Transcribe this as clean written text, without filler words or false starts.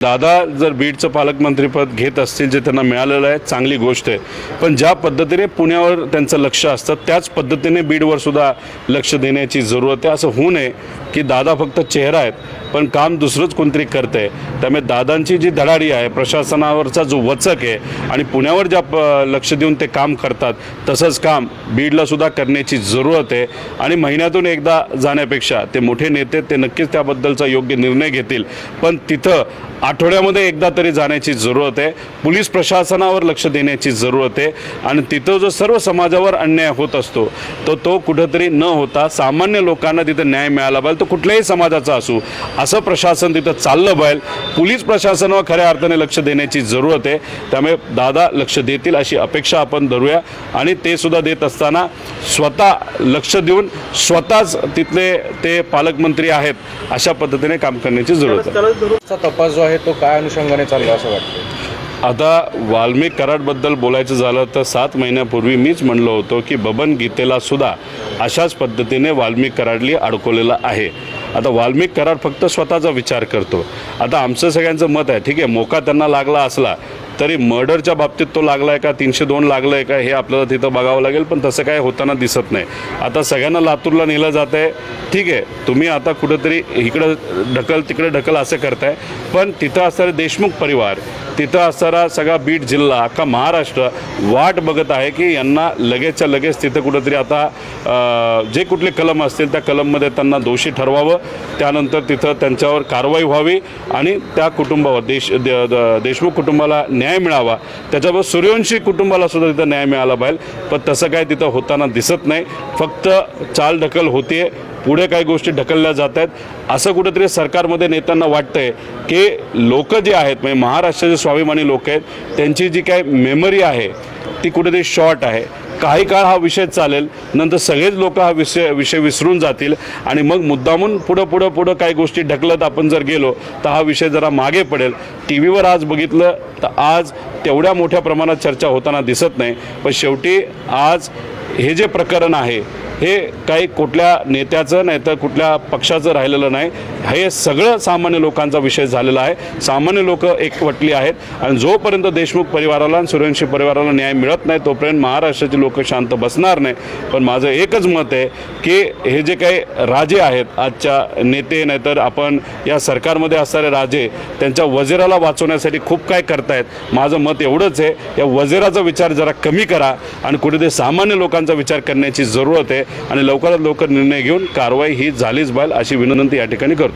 दादा जर बीडचं पालकमंत्रीपद घेत असतील जे त्यांना मिळालेलं आहे चांगली गोष्ट आहे, पण ज्या पद्धतीने पुण्यावर त्यांचं लक्ष असतं त्याच पद्धतीने बीडवर सुद्धा लक्ष देण्याची जरूरत आहे। असं होऊ नये की दादा फक्त चेहरा आहेत पण काम दुसरंच कोणतरी करतं आहे। त्यामुळे दादांची जी धडाडी आहे, प्रशासनावरचा जो वचक आहे आणि पुण्यावर ज्या लक्ष देऊन ते काम करतात तसंच काम बीडला सुद्धा करण्याची जरूरत आहे। आणि महिन्यातून एकदा जाण्यापेक्षा ते मोठे नेते ते नक्कीच त्याबद्दलचा योग्य निर्णय घेतील, पण तिथं आठवड्यामध्ये एकदा तरी जाण्याची जरूरत आहे। पोलीस प्रशासनावर लक्ष देण्याची जरूरत आहे आणि तिथं जो सर्व समाजावर अन्याय होत असतो तो कुठेतरी न होता सामान्य लोकांना तिथं न्याय मिळाला पाहिजे, तो कुठल्याही समाजाचा असो, असं प्रशासन तिथं चाललं पाहिजे। पोलीस प्रशासनावर खऱ्या अर्थाने लक्ष देण्याची जरूरत आहे। त्यामुळे दादा लक्ष देतील अशी अपेक्षा आपण धरूया आणि ते सुद्धा देत असताना स्वतः लक्ष देऊन स्वतःच तिथले ते पालकमंत्री आहेत अशा पद्धतीने काम करण्याची जरूरत आहे। तपास जो आहे तो काय अनुषंगाने चालला असं वाटतं? आता वाल्मिक कराडबद्दल बोलायचं झालं तर 7 महिन्यापूर्वी मीच म्हणलं होतं की बबन गीतेला सुद्धा अशाच पद्धतीने वाल्मिक कराडली अडकवलेलं आहे। आता वाल्मिक कराड फक्त स्वतःचा विचार करतो। आता आमचं सगळ्यांचं मत आहे, ठीक आहे, मोका त्यांना लागला असला तरी मर्डरच्या बाबतीत तो लागला आहे का, 302 लागलं आहे का, हे आपल्याला तिथं बघावं लागेल, पण तसं काय होताना दिसत नाही। आता सगळ्यांना लातूरला नेलं जात आहे, ठीक आहे, तुम्ही आता कुठंतरी इकडं ढकल तिकडे ढकल असं करताय, पण तिथं असणारे देशमुख परिवार, तिथं असणारा सगळा बीड जिल्हा, अख्खा महाराष्ट्र वाट बघत आहे की यांना लगेचच्या लगेच तिथं कुठंतरी आता जे कुठले कलम असतील त्या कलममध्ये त्यांना दोषी ठरवावं, त्यानंतर तिथं त्यांच्यावर कारवाई व्हावी आणि त्या कुटुंबावर देशमुख कुटुंबाला न्याय मिळावा, त्याच्याबरोबर सूर्यवंशी कुटुंबाला सुद्धा तिथं न्याय मिळाला पाहिजे, पण तसं काय तिथं होताना दिसत नाही। फक्त चालढकल होते, पुढे काही गोष्टी ढकलल्या जात आहेत, असं कुठेतरी सरकारमध्ये नेत्यांना वाटतंय की लोक जे आहेत म्हणजे महाराष्ट्राचे स्वाभिमानी लोक आहेत त्यांची जी काय मेमरी आहे ती कुठेतरी शॉर्ट आहे। काही काळ हा विषय चालेल, नंतर सगळेच लोक हा विषय विसरून जातील आणि मग मुद्दामून पुढं काही गोष्टी ढकलत आपण जर गेलो तर हा विषय जरा मागे पडेल। टी व्हीवर आज बघितलं तर आज तेवढ्या मोठ्या प्रमाणात चर्चा होताना दिसत नाही, पण शेवटी आज हे जे प्रकरण आहे हे काही कुठल्या नेत्याचं नाही तर कुठल्या पक्षाचं राहिलेलं नाही, हे सगळं सामान्य लोकांचा विषय झालेला आहे। सामान्य लोक एकवटली आहेत आणि जोपर्यंत देशमुख परिवाराला आणि सूर्यवंशी परिवाराला न्याय मिळत नाही तोपर्यंत महाराष्ट्राचे लोक शांत बसणार नाही। पण माझं एकच मत आहे की हे जे काही राजे आहेत आजच्या नेते नाही तर आपण या सरकारमध्ये असणारे राजे त्यांच्या वजिराला वाचवण्यासाठी खूप काय करतायत। माझं मत एवढंच आहे, या वजिराचा विचार जरा कमी करा आणि कुठेतरी सामान्य लोकांचा विचार करण्याची जरूरत आहे आणि लवकरात लवकर निर्णय घेऊन कारवाई ही झालीच पाहिजे अशी विनंती या ठिकाणी करतो।